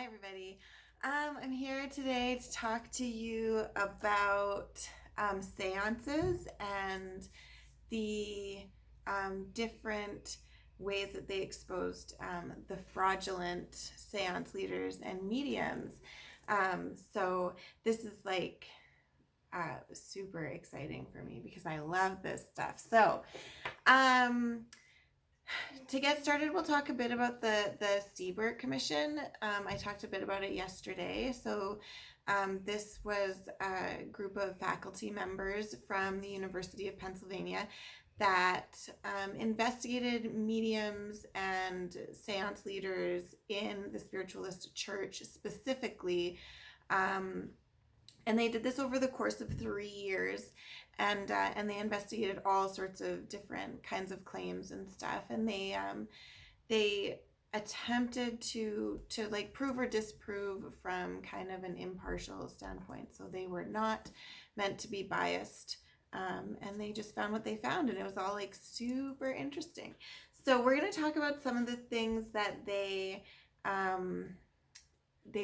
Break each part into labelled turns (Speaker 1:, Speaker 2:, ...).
Speaker 1: Hi, everybody. I'm here today to talk to you about seances and the different ways that they exposed the fraudulent seance leaders and mediums. So, this is like super exciting for me because I love this stuff. So, to get started, we'll talk a bit about the Siebert Commission. I talked a bit about it yesterday. So this was a group of faculty members from the University of Pennsylvania that investigated mediums and seance leaders in the spiritualist church specifically. And they did this over the course of 3 years, and they investigated all sorts of different kinds of claims and stuff, and they attempted to like prove or disprove from kind of an impartial standpoint. So they were not meant to be biased, and they just found what they found, and it was all like super interesting. So we're going to talk about some of the things that they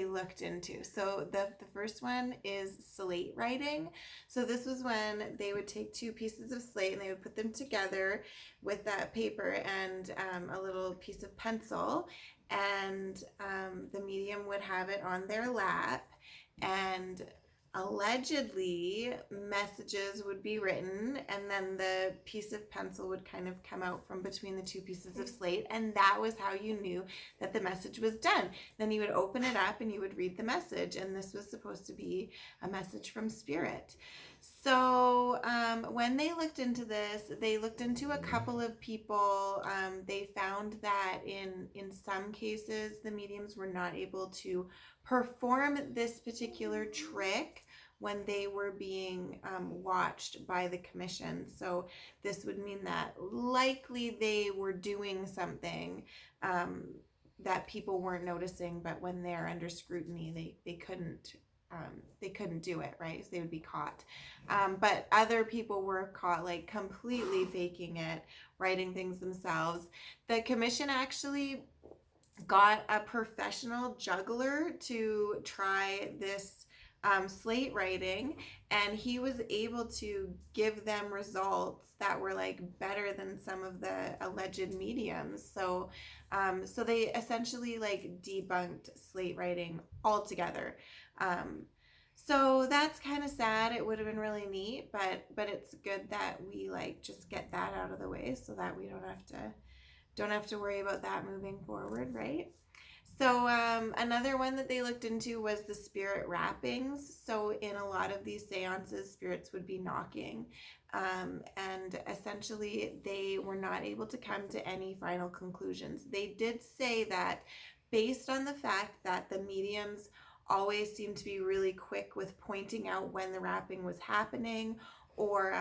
Speaker 1: looked into. So the first one is slate writing. So this was when they would take two pieces of slate and they would put them together with that paper and a little piece of pencil, and the medium would have it on their lap, and allegedly messages would be written, and then the piece of pencil would kind of come out from between the two pieces of slate, and that was how you knew that the message was done. Then you would open it up and you would read the message, and this was supposed to be a message from spirit. So when they looked into this, they looked into a couple of people. They found that in some cases the mediums were not able to perform this particular trick when they were being watched by the commission. So this would mean that likely they were doing something that people weren't noticing, but when they're under scrutiny, they couldn't do it, right? So they would be caught. But other people were caught like completely faking it, writing things themselves. The commission actually got a professional juggler to try this slate writing, and he was able to give them results that were like better than some of the alleged mediums. So they essentially like debunked slate writing altogether. So that's kind of sad. It would have been really neat, but it's good that we like just get that out of the way so that we don't have to worry about that moving forward, right? So another one that they looked into was the spirit rappings. So in a lot of these seances, spirits would be knocking, and essentially they were not able to come to any final conclusions. They did say that based on the fact that the mediums always seemed to be really quick with pointing out when the rapping was happening, or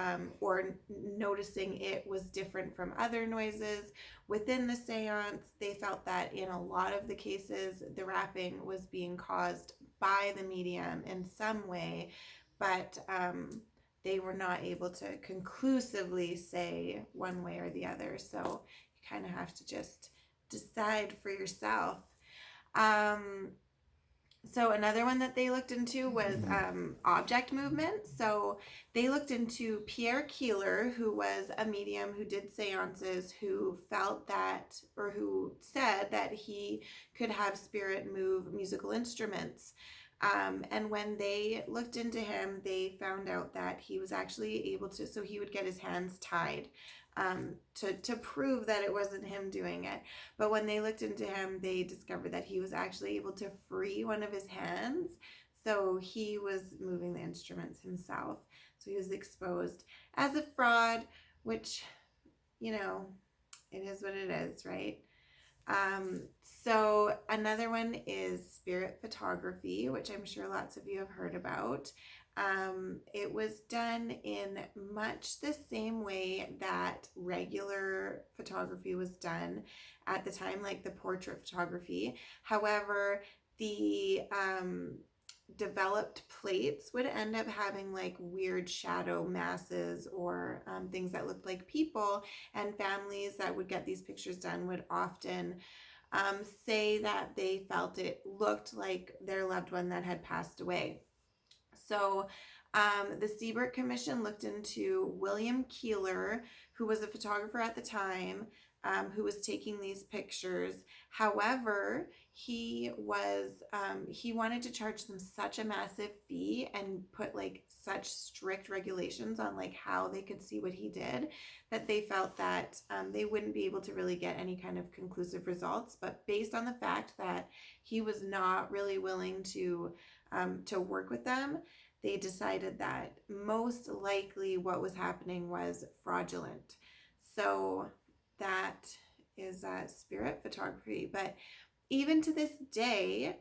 Speaker 1: noticing it was different from other noises within the seance, they felt that in a lot of the cases the rapping was being caused by the medium in some way, but they were not able to conclusively say one way or the other. So you kind of have to just decide for yourself. So another one that they looked into was object movement. So they looked into Pierre Keeler, who was a medium who did seances, who felt that, or who said that he could have spirit move musical instruments. And when they looked into him, they found out that he was actually able to, so he would get his hands tied to prove that it wasn't him doing it. But when they looked into him, they discovered that he was actually able to free one of his hands. So he was moving the instruments himself. So he was exposed as a fraud, which, it is what it is, right? So another one is spirit photography, which I'm sure lots of you have heard about. It was done in much the same way that regular photography was done at the time, like the portrait photography. However, the developed plates would end up having like weird shadow masses or things that looked like people, and families that would get these pictures done would often say that they felt it looked like their loved one that had passed away. So the Siebert Commission looked into William Keeler, who was a photographer at the time, who was taking these pictures. However, he wanted to charge them such a massive fee and put like such strict regulations on like how they could see what he did, that they felt that they wouldn't be able to really get any kind of conclusive results. But based on the fact that he was not really willing to work with them, they decided that most likely what was happening was fraudulent. So that is spirit photography. But even to this day,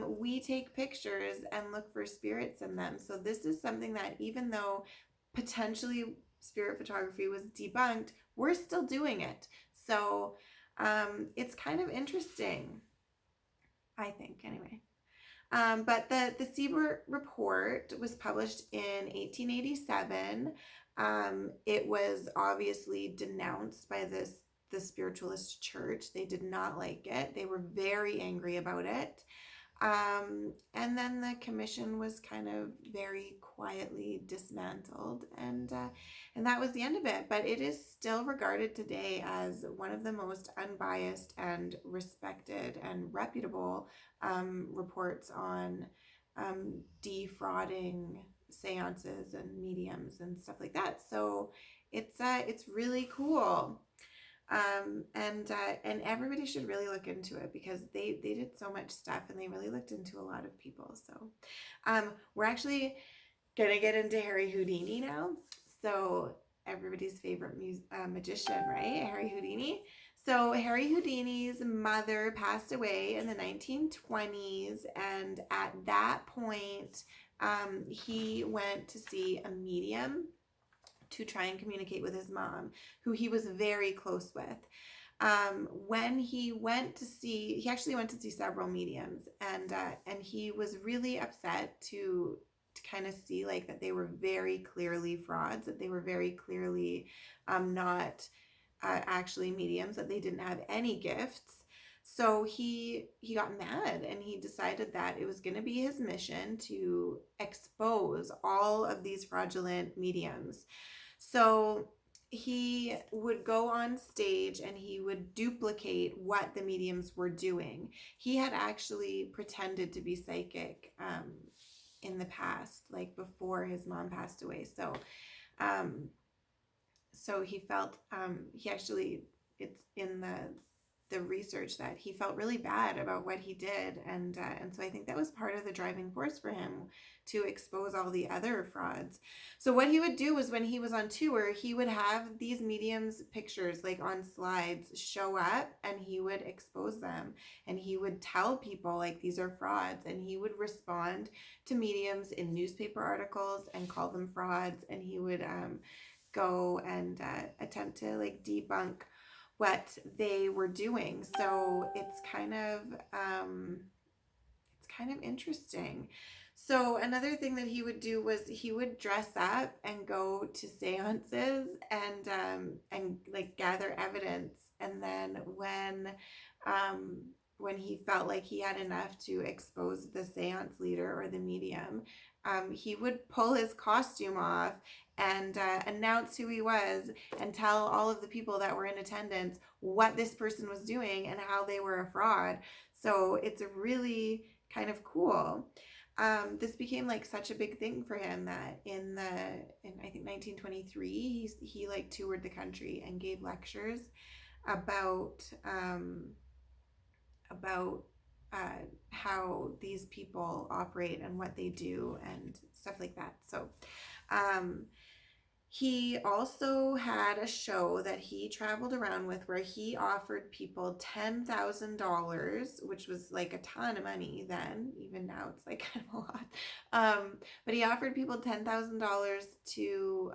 Speaker 1: we take pictures and look for spirits in them. So this is something that, even though potentially spirit photography was debunked, we're still doing it. So it's kind of interesting, I think, anyway. But the Siebert report was published in 1887. It was obviously denounced by the spiritualist church. They did not like it. They were very angry about it. And then the commission was kind of very quietly dismantled, and that was the end of it. But it is still regarded today as one of the most unbiased and respected and reputable reports on defrauding seances and mediums and stuff like that. So it's really cool. And everybody should really look into it, because they did so much stuff and they really looked into a lot of people. So we're actually gonna get into Harry Houdini now. So everybody's favorite magician, right? Harry Houdini. So Harry Houdini's mother passed away in the 1920s, and at that point he went to see a medium to try and communicate with his mom, who he was very close with. When he actually went to see several mediums, and he was really upset to kind of see like that they were very clearly frauds, that they were very clearly not actually mediums, that they didn't have any gifts. So he got mad, and he decided that it was going to be his mission to expose all of these fraudulent mediums. So he would go on stage and he would duplicate what the mediums were doing. He had actually pretended to be psychic in the past, like before his mom passed away. So he felt it's in the research that he felt really bad about what he did, and so I think that was part of the driving force for him to expose all the other frauds. So what he would do was, when he was on tour, he would have these mediums pictures like on slides show up, and he would expose them, and he would tell people like these are frauds, and he would respond to mediums in newspaper articles and call them frauds, and he would go and attempt to like debunk what they were doing. So it's kind of interesting. So another thing that he would do was he would dress up and go to seances and like gather evidence, and then when he felt like he had enough to expose the seance leader or the medium, he would pull his costume off and announce who he was, and tell all of the people that were in attendance what this person was doing and how they were a fraud. So it's really kind of cool. This became like such a big thing for him that in I think 1923 he like toured the country and gave lectures about how these people operate and what they do and stuff like that. So he also had a show that he traveled around with, where he offered people $10,000, which was like a ton of money then. Even now it's like kind of a lot. But he offered people $10,000 to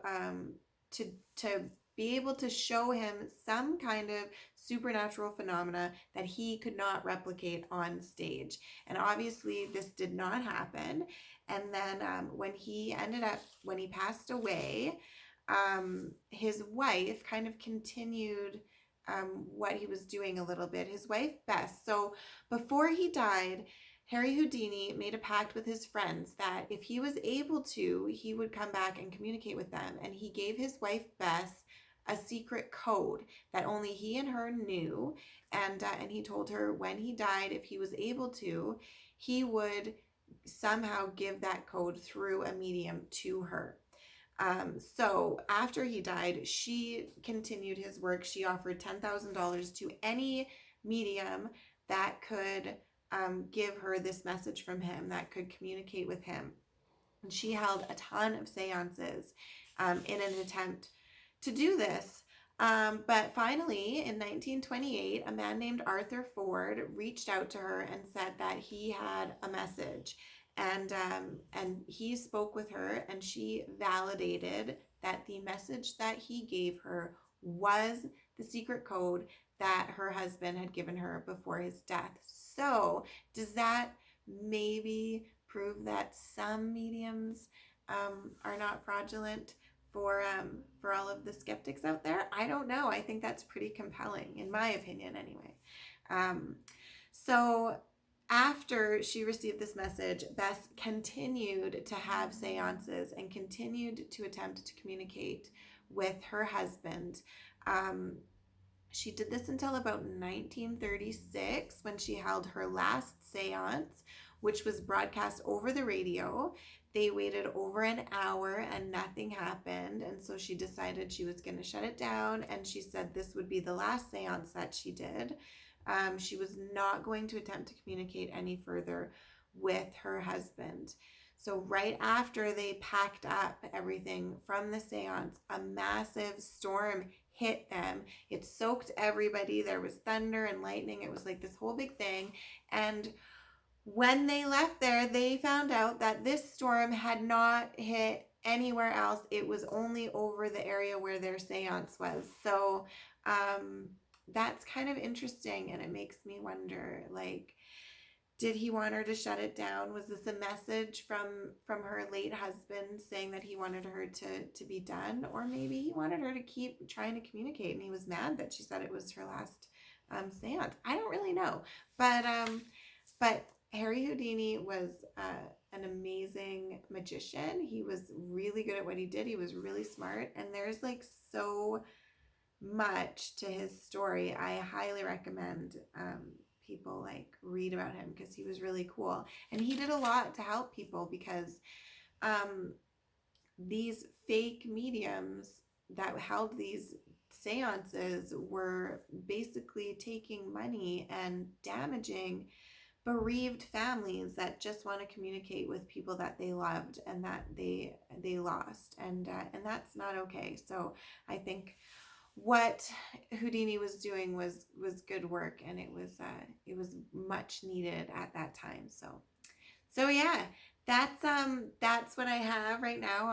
Speaker 1: be able to show him some kind of supernatural phenomena that he could not replicate on stage. And obviously this did not happen. And then when he passed away, his wife kind of continued what he was doing a little bit. His wife, Bess. So before he died, Harry Houdini made a pact with his friends that if he was able to, he would come back and communicate with them. And he gave his wife, Bess, a secret code that only he and her knew. And he told her when he died, if he was able to, he would somehow give that code through a medium to her. So after he died, she continued his work. She offered $10,000 to any medium that could give her this message from him, that could communicate with him. And she held a ton of seances in an attempt to do this. But finally, in 1928, a man named Arthur Ford reached out to her and said that he had a message. And he spoke with her, and she validated that the message that he gave her was the secret code that her husband had given her before his death. So does that maybe prove that some mediums are not fraudulent for all of the skeptics out there? I don't know. I think that's pretty compelling, in my opinion, anyway. So after she received this message, Bess continued to have seances and continued to attempt to communicate with her husband. She did this until about 1936 when she held her last seance, which was broadcast over the radio. They waited over an hour and nothing happened. And so she decided she was going to shut it down. And she said this would be the last seance that she did. She was not going to attempt to communicate any further with her husband. So right after they packed up everything from the seance, a massive storm hit them. It soaked everybody. There was thunder and lightning. It was like this whole big thing. And when they left there, they found out that this storm had not hit anywhere else. It was only over the area where their seance was. So that's kind of interesting, and it makes me wonder, like, did he want her to shut it down? Was this a message from her late husband saying that he wanted her to be done? Or maybe he wanted her to keep trying to communicate, and he was mad that she said it was her last seance. I don't really know. But Harry Houdini was an amazing magician. He was really good at what he did. He was really smart. And there's like so much to his story. I highly recommend people like read about him because he was really cool. And he did a lot to help people because these fake mediums that held these seances were basically taking money and damaging bereaved families that just want to communicate with people that they loved and that they lost, and that's not okay. So I think what Houdini was doing was good work, and it was much needed at that time. So yeah, that's what I have right now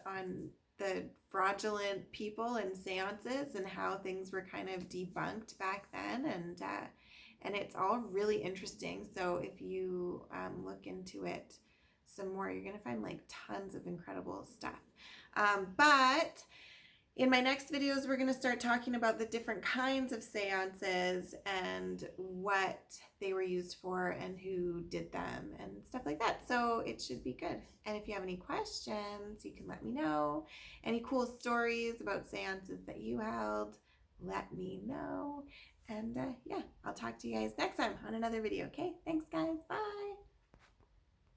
Speaker 1: on the fraudulent people and seances and how things were kind of debunked back then, and it's all really interesting. So if you look into it some more, you're going to find like tons of incredible stuff. But in my next videos, we're going to start talking about the different kinds of seances and what they were used for and who did them and stuff like that. So it should be good. And if you have any questions, you can let me know. Any cool stories about seances that you held, let me know. And yeah, I'll talk to you guys next time on another video. Okay, thanks guys. Bye.